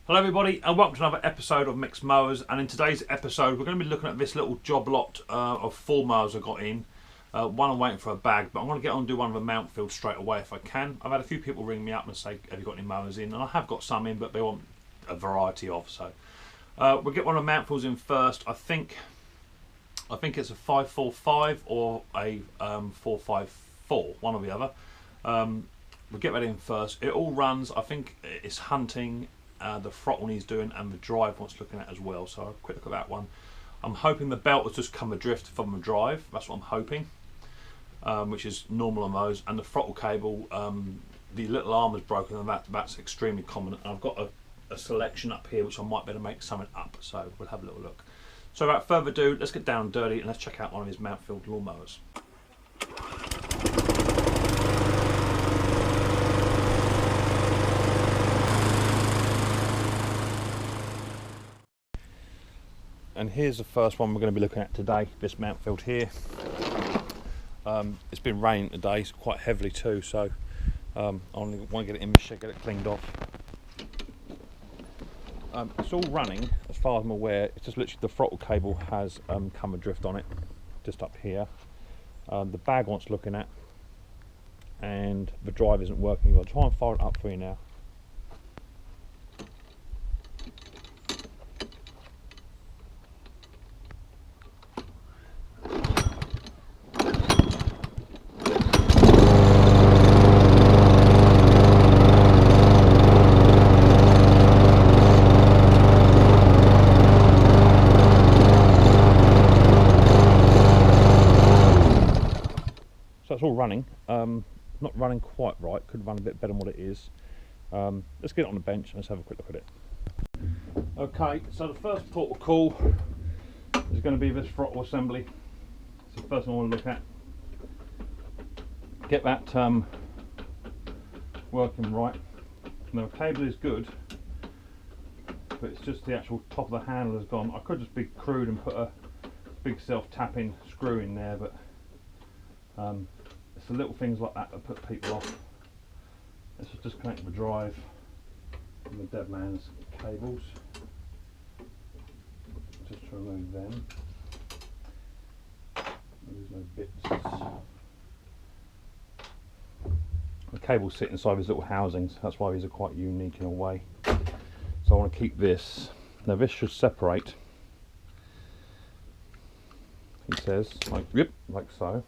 Hello everybody and welcome to another episode of Micks Mowers, and in today's episode we're going to be looking at this little job lot of 4 mowers I got in. One I'm waiting for a bag, but I'm going to get on and do one of the MOUNTFIELD straight away if I can. I've had a few people ring me up and say, have you got any mowers in? And I have got some in, but they want a variety of, so we'll get one of the MOUNTFIELDs in first. I think it's a 545 or a 454, one or the other. We'll get that in first. It all runs, I think it's hunting, the throttle needs doing, and the drive wants looking at as well, so I'll quick look at that one. I'm hoping the belt has just come adrift from the drive, that's what I'm hoping, which is normal on those, and the throttle cable, the little arm is broken, and that's extremely common, and I've got a selection up here which I might be able to make something up, so we'll have a little look. So without further ado, let's get down and dirty and let's check out one of his MOUNTFIELD lawnmowers. And here's the first one we're going to be looking at today, this MOUNTFIELD here. It's been raining today, it's quite heavily too, so I only want to get it in the shed, get it cleaned off. It's all running, as far as I'm aware. It's just literally the throttle cable has come adrift on it, just up here. The bag wants looking at, and the drive isn't working. I'll try and fire it up for you now. So it's all running, not running quite right, could run a bit better than what it is. Let's get it on the bench and let's have a quick look at it. Okay, so the first port of call is going to be this throttle assembly. It's the first one I want to look at. Get that working right. Now the cable is good, but it's just the actual top of the handle has gone. I could just be crude and put a big self-tapping screw in there, but it's the little things like that that put people off. Let's just disconnect the drive from the dead man's cables, just to remove them. There's no bits. The cables sit inside these little housings, that's why these are quite unique in a way. So I want to keep this. Now this should separate, he says, like so.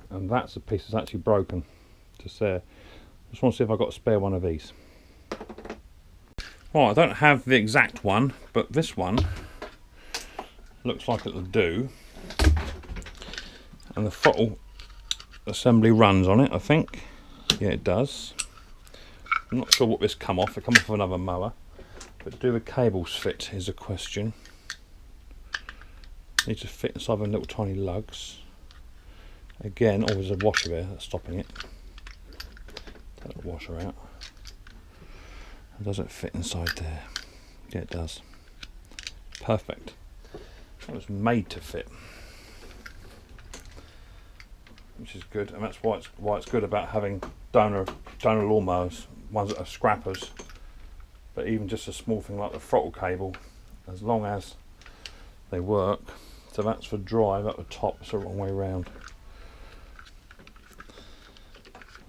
And that's the piece that's actually broken just there. Just want to see if I've got a spare one of these. Well, I don't have the exact one, but this one looks like it'll do. And the throttle assembly runs on it, I think. Yeah, it does. I'm not sure what this come off. It come off of another mower. But do the cables fit is a question. Need to fit inside them little tiny lugs. Again, there's a washer there that's stopping it. Take the washer out. Does it fit inside there? Yeah, it does. Perfect. That was made to fit, which is good, and that's why it's good about having donor lawnmowers, ones that are scrappers. But even just a small thing like the throttle cable, as long as they work. So that's for drive at the top, it's the wrong way around.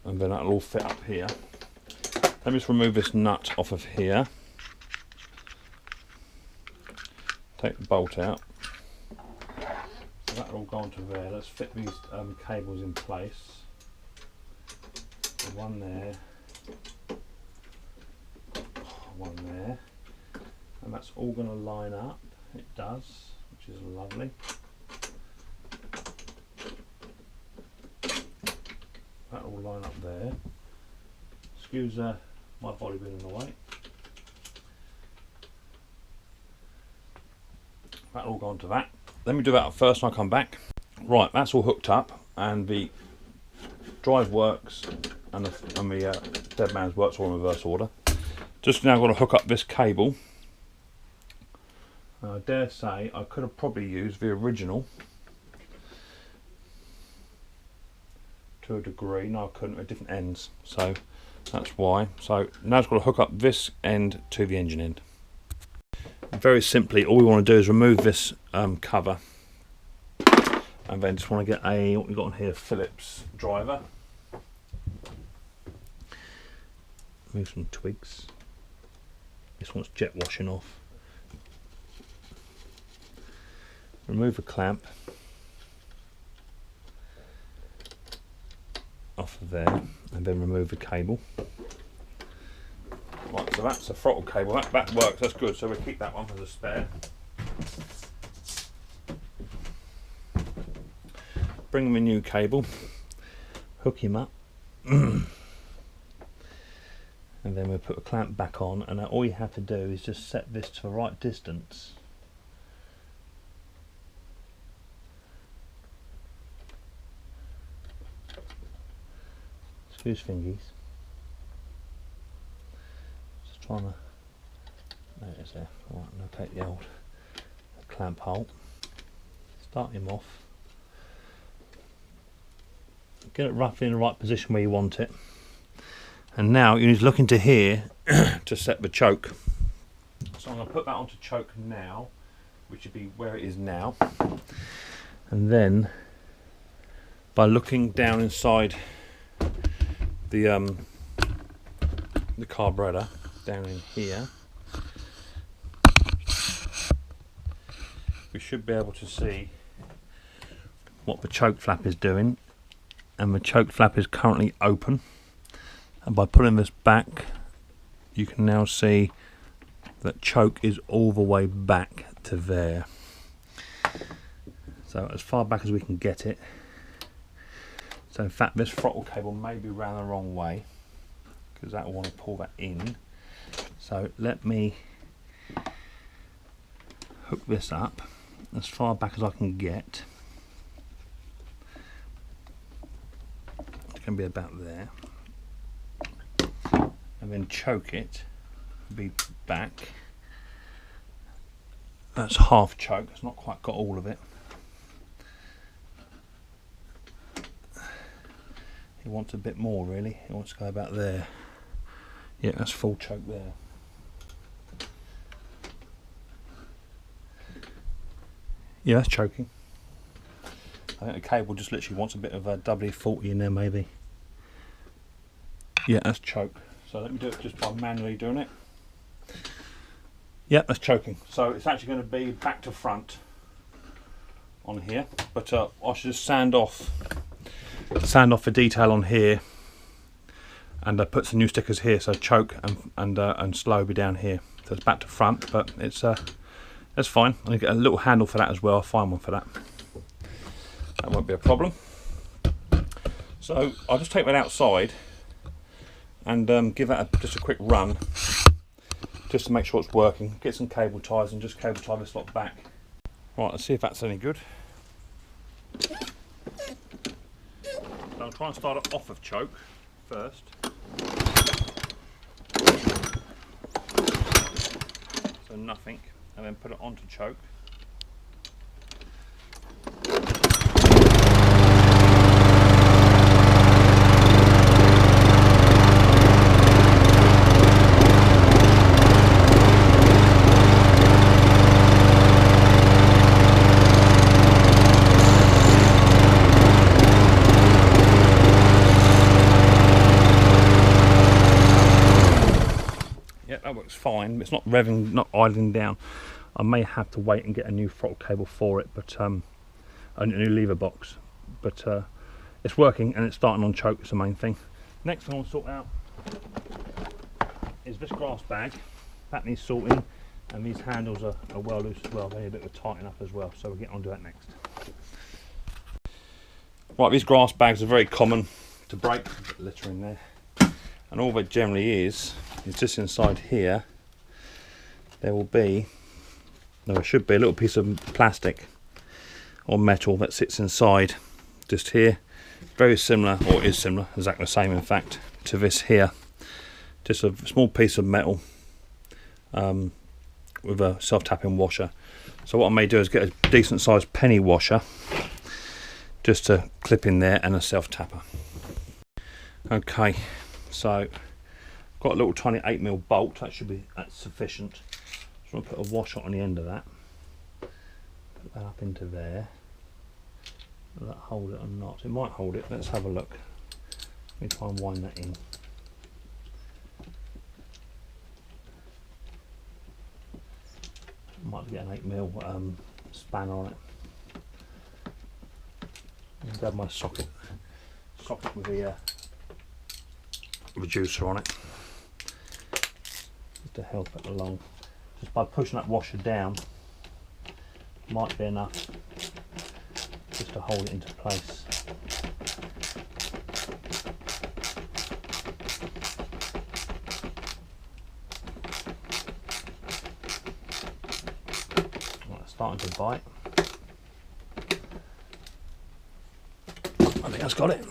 And then that'll all fit up here. Let me just remove this nut off of here. Take the bolt out. So that'll all go onto there. Let's fit these cables in place. So one there. One there. And that's all going to line up. It does, which is lovely. That'll all line up there. Excuse my body being in the way. That'll all go onto that. Let me do that first and I'll come back. Right, that's all hooked up and the drive works and the dead man's works all in reverse order. Just now got to hook up this cable. I dare say I could have probably used the original to a degree. No, I couldn't, at different ends. So That's why. So now it's got to hook up this end to the engine end. Very simply, all we want to do is remove this cover, and then just want to get a, what we've got on here, Phillips driver. Move some twigs. This one's jet washing off. Remove the clamp off of there, and then remove the cable. Right, so that's the throttle cable. That works. That's good. So we'll keep that one as a spare. Bring him a new cable. Hook him up. And then we'll put a clamp back on, and all you have to do is just set this to the right distance. Screws fingies. Just trying to, there it is there. Right, locate the old clamp hole. Start him off. Get it roughly in the right position where you want it. And now you need to look into here to set the choke. So I'm going to put that onto choke now, which would be where it is now. And then by looking down inside the carburetor, down in here, we should be able to see what the choke flap is doing. And the choke flap is currently open. And by pulling this back, you can now see that choke is all the way back to there. So as far back as we can get it. So in fact, this throttle cable may be round the wrong way, because that will want to pull that in. So let me hook this up as far back as I can get. It's going to be about there. And then choke it, be back. That's half choke, it's not quite got all of it. He wants a bit more really, he wants to go about there. Yeah, that's full choke there. Yeah, that's choking. I think the cable just literally wants a bit of a WD-40 in there maybe. Yeah, that's choke. So let me do it just by manually doing it. Yep, that's choking. So it's actually going to be back to front on here, but I should just sand off the detail on here, and put some new stickers here. So choke and slow be down here. So it's back to front, but it's that's fine. I'm gonna get a little handle for that as well. I'll find one for that. That won't be a problem. So I'll just take that outside and give that just a quick run, just to make sure it's working. Get some cable ties and just cable tie this lot back. Right, let's see if that's any good. So I'll try and start it off of choke first. So nothing, and then put it onto choke. That works fine. It's not revving, not idling down. I may have to wait and get a new throttle cable for it, but a new lever box. But it's working and it's starting on choke. Is the main thing. Next thing I want to sort out is this grass bag. That needs sorting, and these handles are well loose as well. They need a bit of a tighten up as well. So we'll get on to that next. Right, these grass bags are very common to break. Put litter in there. And all that generally is just inside here. There will be, no, there should be a little piece of plastic or metal that sits inside, just here. Very similar, or is similar, exactly the same in fact, to this here. Just a small piece of metal with a self-tapping washer. So what I may do is get a decent sized penny washer just to clip in there, and a self-tapper. Okay. So Got a little tiny 8mm bolt, that's sufficient. Just want to put a washer on the end of that. Put that up into there. Will that hold it or not? It might hold it, let's have a look. Let me try and wind that in. Might get an 8mm spanner on it. I'll grab my socket with the reducer on it, just to help it along. Just by pushing that washer down, might be enough just to hold it into place. Starting to bite. I think that's got it.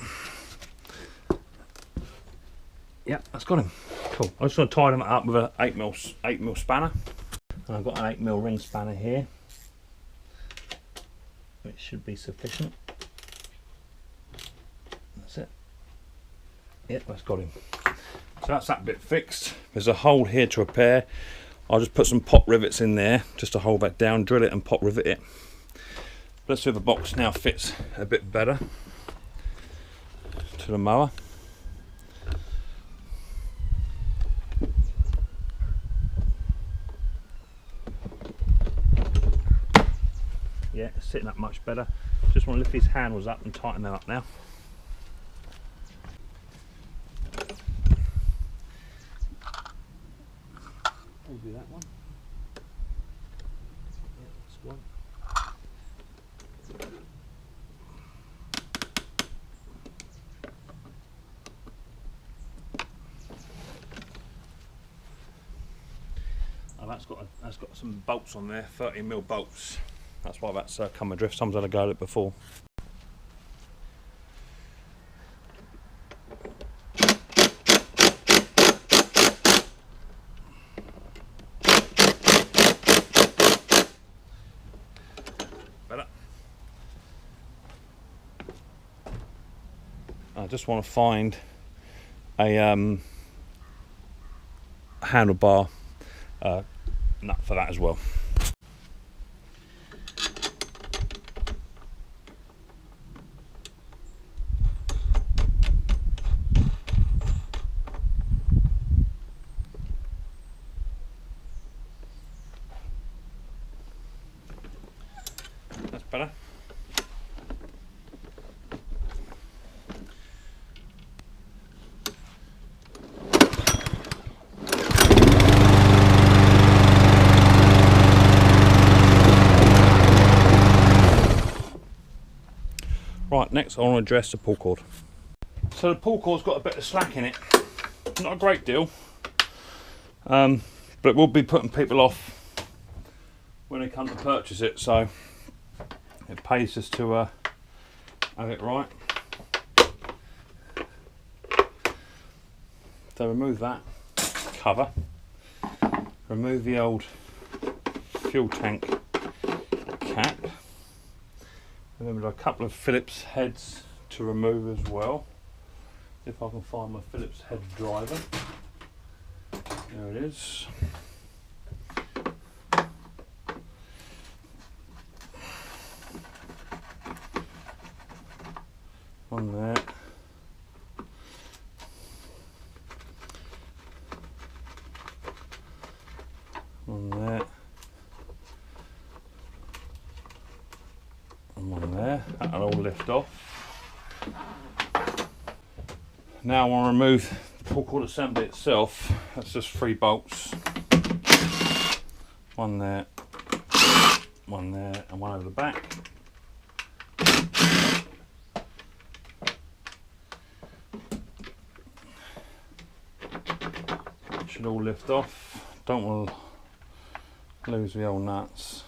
Yeah, that's got him. Cool. I'm just going to tie them up with an 8mm spanner. And I've got an 8mm ring spanner here, which should be sufficient. That's it. Yep, that's got him. So that's that bit fixed. There's a hole here to repair. I'll just put some pop rivets in there just to hold that down, drill it and pop rivet it. Let's see if the box now fits a bit better to the mower. Yeah, it's sitting up much better. Just want to lift these handles up and tighten them up now. Do that one. Yeah, that's one. Oh, that's got some bolts on there, 30mm bolts. That's why that's come adrift. Someone's had a go at it before. I just want to find a handlebar nut for that as well. That's better. Right, next I want to address the pull cord. So the pull cord's got a bit of slack in it. Not a great deal, but it will be putting people off when they come to purchase it, so it pays us to have it right. So remove that cover, remove the old fuel tank cap. And then we've got a couple of Phillips heads to remove as well. If I can find my Phillips head driver. There it is. One there. One there. One there, that'll all lift off. Now I want to remove the pull cord assembly itself. That's just 3 bolts. One there, and one over the back. Should all lift off. Don't want to lose the old nuts.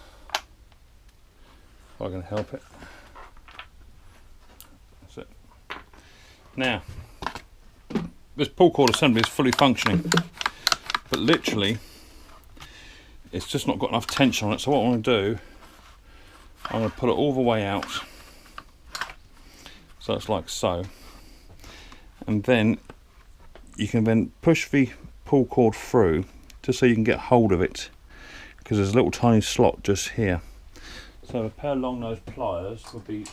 If I can help it. That's it. Now, this pull cord assembly is fully functioning, but literally, it's just not got enough tension on it. So what I want to do, I'm going to pull it all the way out. So it's like so. And then you can then push the pull cord through just so you can get hold of it, because there's a little tiny slot just here. So a pair of long nose pliers would be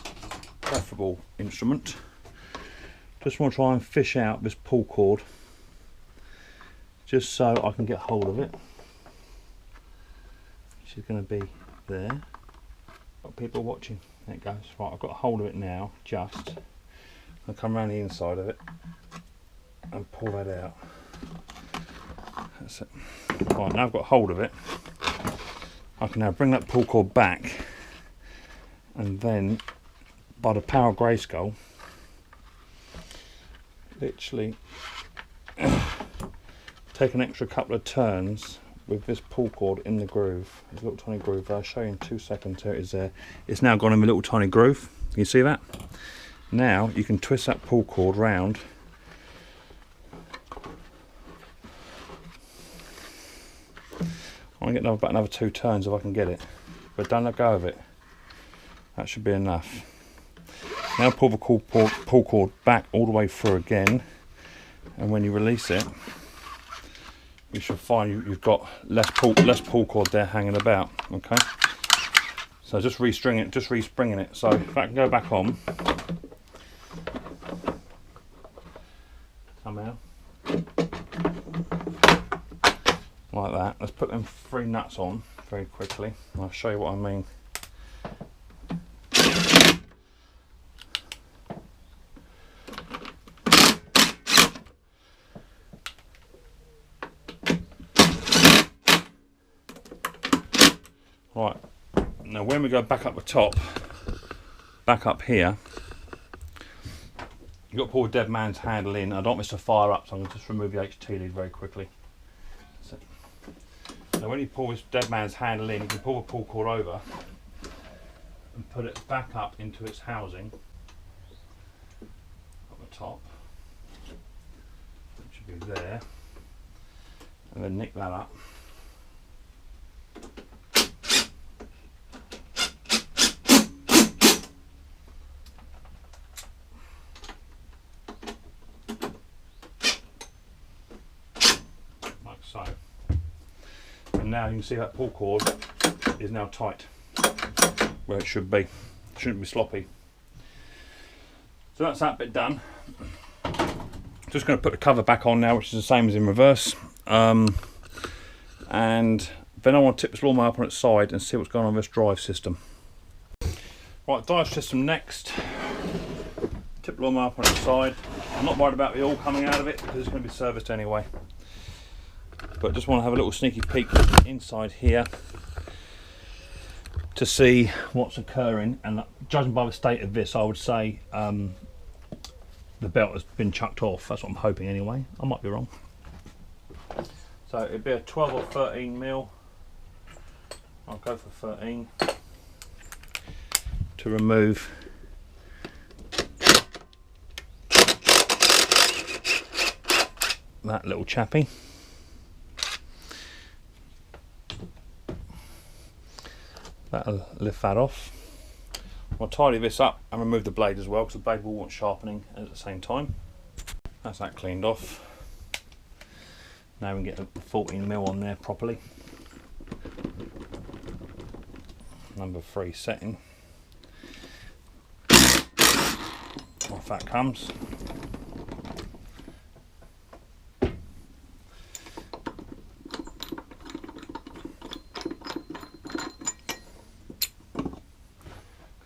preferable instrument. Just want to try and fish out this pull cord just so I can get hold of it. She's going to be there. Got people watching. There it goes. Right, I've got hold of it now. Just I'll come around the inside of it and pull that out. That's it. Right, now I've got hold of it, I can now bring that pull cord back, and then by the power of Grayskull, literally take an extra couple of turns with this pull cord in the groove. There's a little tiny groove. I'll show you in 2 seconds. There it is there. It's now gone in a little tiny groove. Can you see that? Now you can twist that pull cord round. I'm going to get about another 2 turns if I can get it, but don't let go of it. That should be enough. Now pull the pull cord back all the way through again, and when you release it, you should find you've got less pull cord there hanging about. Okay, so just respringing it. So if I can go back on, come out like that. Let's put them 3 nuts on very quickly. I'll show you what I mean. Right, now when we go back up the top, back up here, you've got to pull the dead man's handle in. I don't want this to fire up, so I'm going to just remove the HT lead very quickly. So when you pull this dead man's handle in, you can pull the pull cord over and put it back up into its housing at the top. It should be there, and then nick that up. Like so. And now you can see that pull cord is now tight where it should be. It shouldn't be sloppy. So that's that bit done. Just going to put the cover back on now, which is the same as in reverse. And then I want to tip this lawnmower up on its side and see what's going on with this drive system. Right, drive system next. Tip the lawnmower up on its side. I'm not worried about the oil coming out of it because it's going to be serviced anyway. But just want to have a little sneaky peek inside here to see what's occurring, and judging by the state of this, I would say the belt has been chucked off. That's what I'm hoping anyway. I might be wrong. So it'd be a 12 or 13 mil. I'll go for 13 to remove that little chappy. That'll lift that off. I'll tidy this up and remove the blade as well, because the blade will want sharpening at the same time. That's that cleaned off. Now we can get the 14 mil on there properly. Number 3 setting. Off that comes.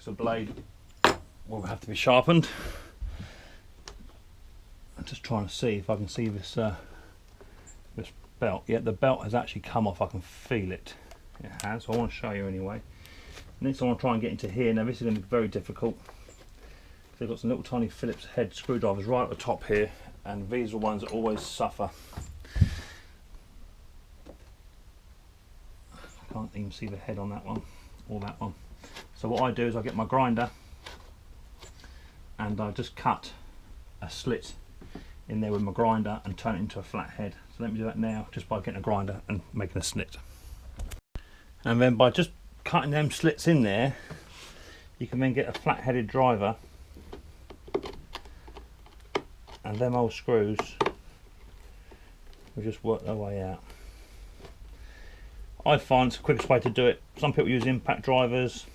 The blade will have to be sharpened. I'm just trying to see if I can see this this belt. Yeah, the belt has actually come off. I can feel it. It has. So I want to show you anyway. Next I want to try and get into here. Now this is going to be very difficult. They've got some little tiny Phillips head screwdrivers right at the top here, and these are the ones that always suffer. I can't even see the head on that one or that one. So what I do is I get my grinder and I just cut a slit in there with my grinder and turn it into a flat head. So let me do that now, just by getting a grinder and making a slit. And then by just cutting them slits in there, you can then get a flat headed driver, and them old screws we just work our way out. I find it's the quickest way to do it. Some people use impact drivers.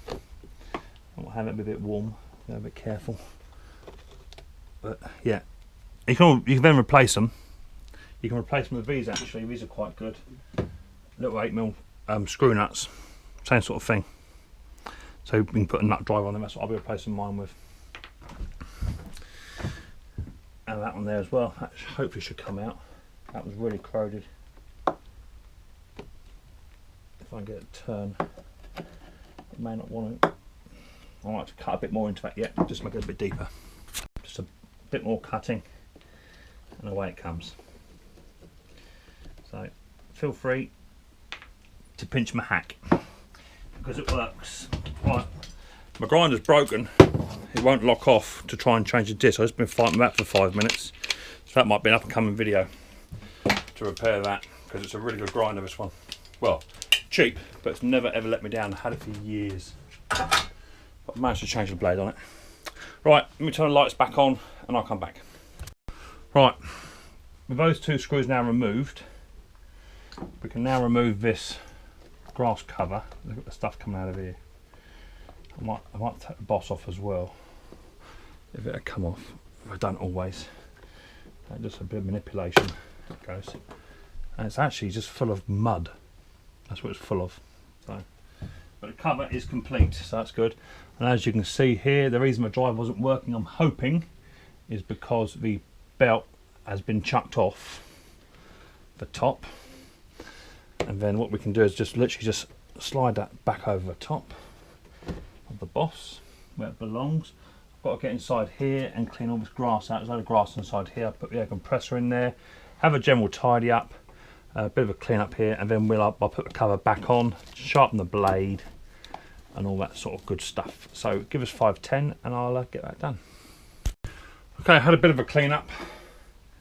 I'll have it a bit warm, be a bit careful. But yeah, you can then replace them. You can replace them with these actually. These are quite good. Little 8mm screw nuts, same sort of thing. So we can put a nut driver on them. That's what I'll be replacing mine with. And that one there as well. That hopefully should come out. That was really corroded. If I can get it to turn, it may not want to. I might have to cut a bit more into that yet, just make it a bit deeper. Just a bit more cutting, and away it comes. So feel free to pinch my hack because it works. Right, my grinder's broken. It won't lock off to try and change the disc. I've just been fighting that for 5 minutes, so that might be an up and coming video to repair that, because it's a really good grinder, this one. Well, cheap, but it's never ever let me down. I had it for years, but I managed to change the blade on it. Right, let me turn the lights back on and I'll come back. Right, with those 2 screws now removed, we can now remove this grass cover. Look at the stuff coming out of here. I might take the boss off as well, if it'll come off. I don't always. Just a bit of manipulation. It goes, and it's actually just full of mud. That's what it's full of. So, but the cover is complete, so that's good. And as you can see here, the reason my drive wasn't working, I'm hoping, is because the belt has been chucked off the top. And then what we can do is just literally just slide that back over the top of the boss where it belongs. I've got to get inside here and clean all this grass out. There's a lot of grass inside here. I put the air compressor in there, have a general tidy up, a bit of a clean up here, and then I'll put the cover back on, sharpen the blade, and all that sort of good stuff. So give us 5-10 and I'll get that done. Okay, I had a bit of a clean up.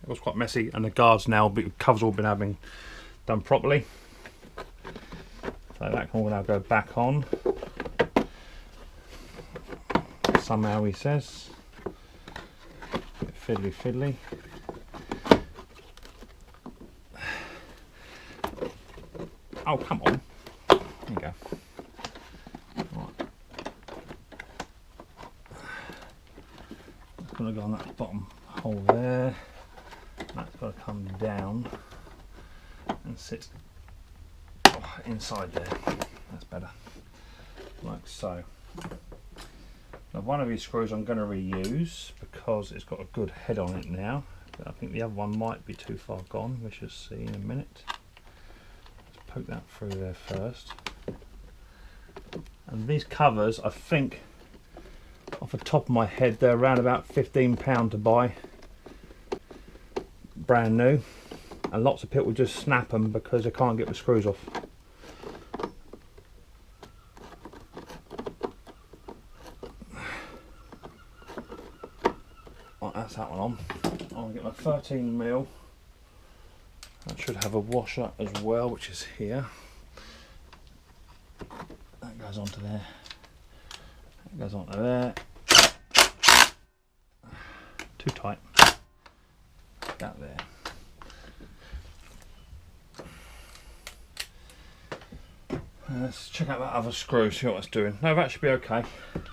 It was quite messy, and the guards now, the covers all been having done properly. So that can all now go back on. Somehow, he says. Bit fiddly fiddly. Oh, come on. There you go. Right. That's got to go on that bottom hole there. That's got to come down and sit inside there. That's better. Like so. Now, one of these screws I'm going to reuse because it's got a good head on it now. But I think the other one might be too far gone. We shall see in a minute. Let's poke that through there first. And these covers, I think, off the top of my head, they're around about £15 to buy. Brand new. And lots of people just snap them because they can't get the screws off. That's that one on. I'll get my 13mm. That should have a washer as well, which is here. That goes onto there. That goes onto there. Too tight. That there. Let's check out that other screw, see what it's doing. No, that should be okay.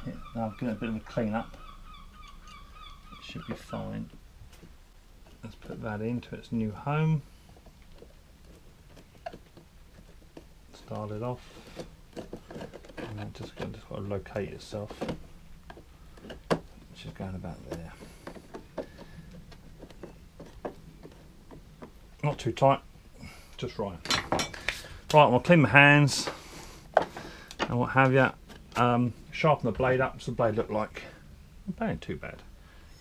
Yeah, now I'll give it a bit of a clean up. Should be fine. Let's put that into its new home. Start it off. And then just got to locate itself. Which is going about there. Not too tight, just right. Right, I'll clean my hands and what have you. Sharpen the blade up. What's the blade look like? It ain't too bad.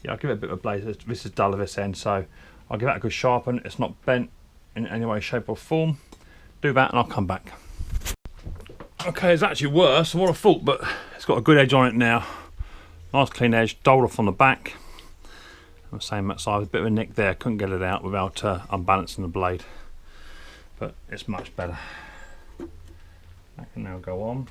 Yeah, I'll give it a bit of a blade. This is dull at this end, so I'll give that a good sharpen. It's not bent in any way, shape or form. Do that and I'll come back. Okay, it's actually worse than what I thought, but it's got a good edge on it now. Nice clean edge, doled off on the back. I'm saying that side, a bit of a nick there. Couldn't get it out without unbalancing the blade, but it's much better. That can now go on.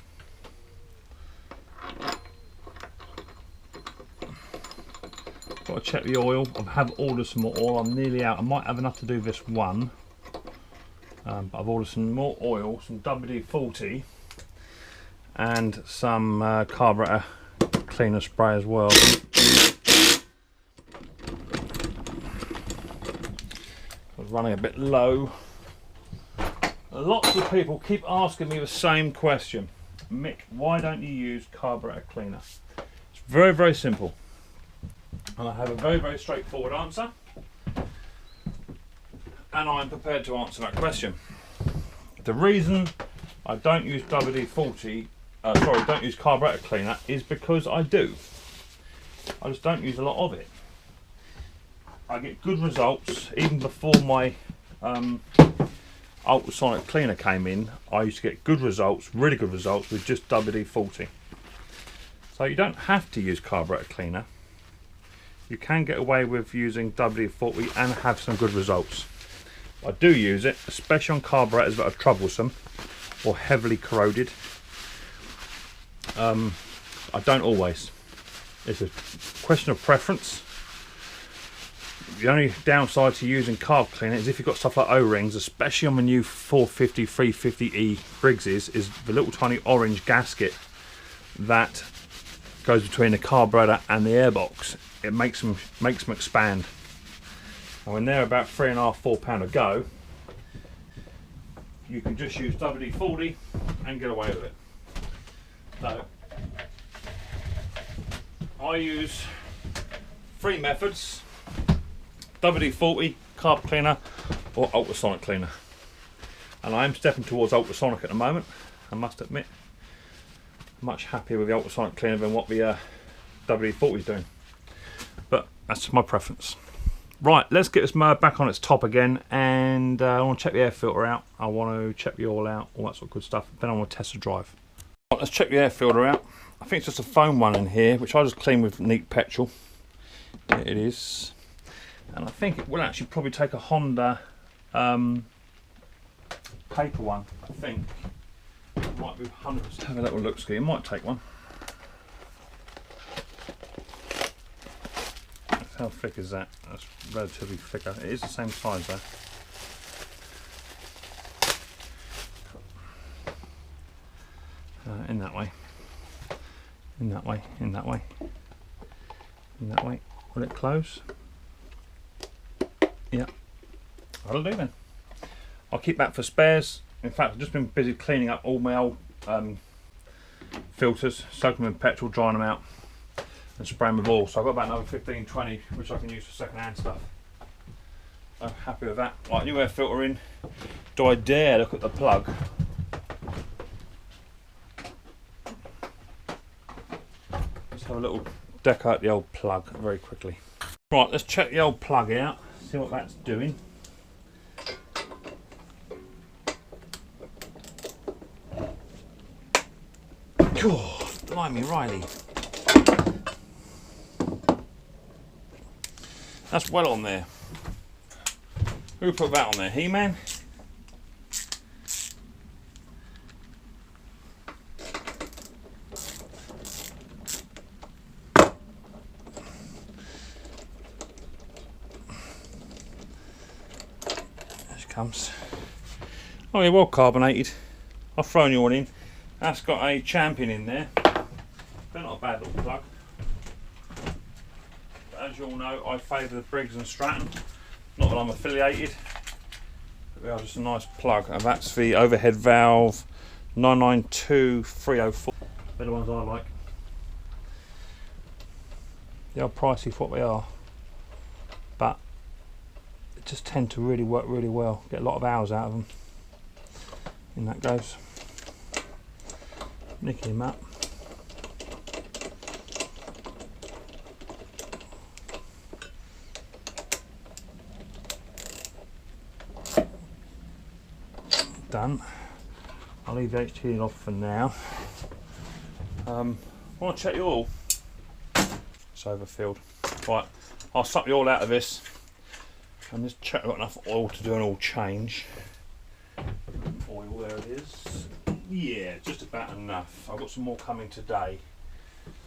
Got to check the oil. I have ordered some more oil. I'm nearly out. I might have enough to do this one. I've ordered some more oil, some WD-40 and some carburetor cleaner spray as well. I was running a bit low. Lots of people keep asking me the same question. Mick, why don't you use carburetor cleaner? It's very, very simple. And I have a very, very straightforward answer. And I'm prepared to answer that question. The reason I don't use WD-40, don't use carburetor cleaner is because I do. I just don't use a lot of it. I get good results even before my ultrasonic cleaner came in. I used to get good results, really good results with just WD-40. So you don't have to use carburetor cleaner. You can get away with using WD-40 and have some good results. I do use it, especially on carburetors that are troublesome or heavily corroded. I don't always. It's a question of preference. The only downside to using carb cleaner is if you've got stuff like O-rings, especially on the new 450, 350E Briggses, is the little tiny orange gasket that goes between the carburetor and the airbox. It makes them expand. And when they're about £3.5–4 a go, you can just use WD-40 and get away with it. So I use 3 methods: WD-40, carb cleaner or ultrasonic cleaner. And I am stepping towards ultrasonic at the moment, I must admit. I'm much happier with the ultrasonic cleaner than what the WD-40 is doing. But that's my preference. Right, let's get this mower back on its top again, and I want to check the air filter out. I want to check the oil out, all that sort of good stuff. Then I want to test the drive. Right, let's check the air filter out. I think it's just a foam one in here, which I just clean with neat petrol. There it is. And I think it will actually probably take a Honda paper one, I think. It might be 100%. Have a little look, ski. It might take one. How thick is that? That's relatively thicker. It is the same size though. In that way. In that way. In that way. In that way. Will it close? Yeah. That'll do then. I'll keep that for spares. In fact, I've just been busy cleaning up all my old filters, soaking them in petrol, drying them out, and spraying with oil. So I've got about another 15–20 which I can use for second-hand stuff. I'm happy with that. Right, new air filter in. Do I dare look at the plug? Let's have a little deck out the old plug very quickly. Right, let's check the old plug out, see what that's doing. Oh, blimey, Riley. That's well on there. Who put that on there? He-Man? There she comes. Oh, yeah, well carbonated. I've thrown you one in. That's got a Champion in there. They're not a bad little plug. But as you all know, I favour the Briggs & Stratton. Not that I'm affiliated, but they are just a nice plug. And that's the overhead valve 992304. They're the ones I like. They are pricey for what they are, but they just tend to really work really well. Get a lot of hours out of them. In that goes. Nicking him up. Done. I'll leave the HT off for now. I want to check the oil. It's overfilled. Right, I'll suck the oil out of this and just check I've got enough oil to do an oil change. Oil, there it is. Yeah, just about enough. I've got some more coming today.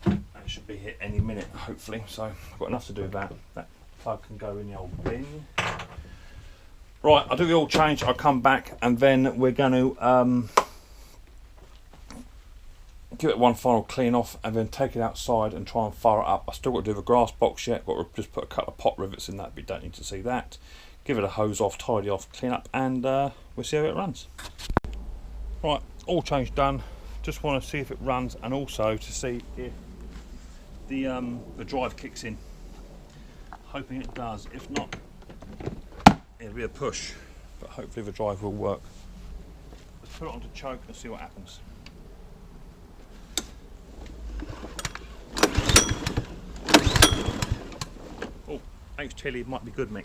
That should be here any minute, hopefully. So I've got enough to do that. That plug can go in the old bin. Right, I'll do the oil change, I'll come back, and then we're going to give it one final clean off and then take it outside and try and fire it up. I still got to do the grass box yet, but we'll just put a couple of pot rivets in that, but you don't need to see that. Give it a hose off, tidy off, clean up, and we'll see how it runs. Right, all change done. Just want to see if it runs, and also to see if the drive kicks in. Hoping it does. If not, it'll be a push, but hopefully the drive will work. Let's put it onto choke and see what happens. Oh, thanks Tilly, it might be good, Mick.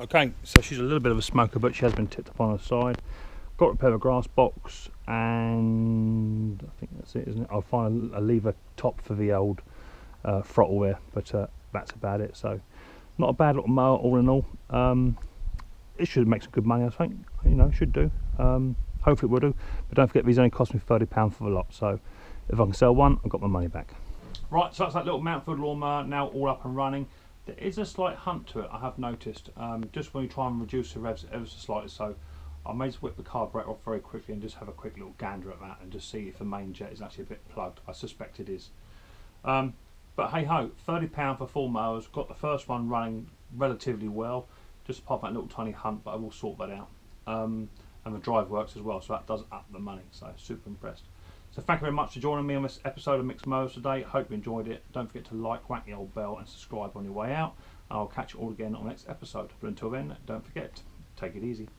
Okay, so she's a little bit of a smoker, but she has been tipped up on her side. Got to repair the grass box, and I think that's it, isn't it? I'll find a lever top for the old throttle there, but that's about it. So not a bad little mower all in all. It should make some good money, I think. You know, should do. Hopefully it will do. But don't forget, these only cost me £30 for the lot. So if I can sell one, I've got my money back. Right, so that's that little MOUNTFIELD lawnmower now all up and running. There is a slight hunt to it, I have noticed, just when you try and reduce the revs ever so slightly. So I may just whip the carburetor off very quickly and just have a quick little gander at that and just see if the main jet is actually a bit plugged. I suspect it is. But hey ho, £30 for 4 mowers. Got the first one running relatively well, just apart from that little tiny hunt, but I will sort that out. And the drive works as well, so that does up the money, so super impressed. So thank you very much for joining me on this episode of Micks Mowers today. Hope you enjoyed it. Don't forget to like, whack the old bell and subscribe on your way out. I'll catch you all again on the next episode. But until then, don't forget, take it easy.